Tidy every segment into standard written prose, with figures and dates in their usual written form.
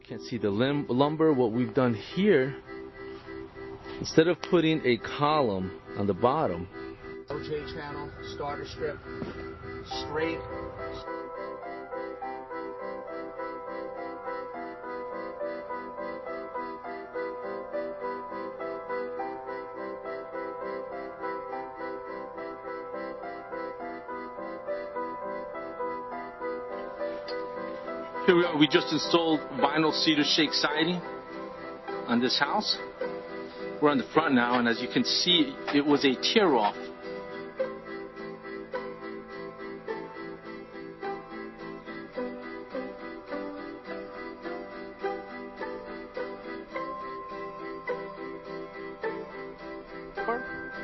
can't see the lumber. What we've done here, instead of putting a column on the bottom, OJ channel, starter strip, straight. Here we are. We just installed vinyl cedar shake siding on this house. We're on the front now, and as you can see, it was a tear-off.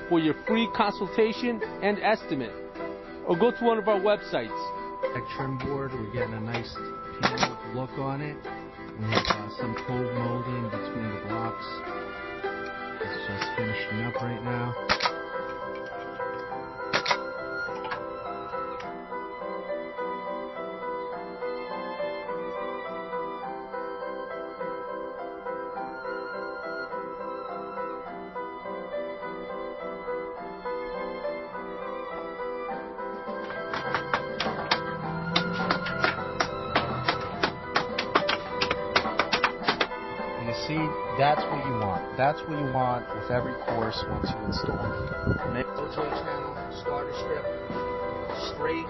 For your free consultation and estimate, or go to one of our websites. That trim board, we're getting a nice peeled look on it. We have some cold molding between the blocks. It's just finishing up right now. See, that's what you want. That's what you want with every course once you install it. OJ channel, starter strip, straight.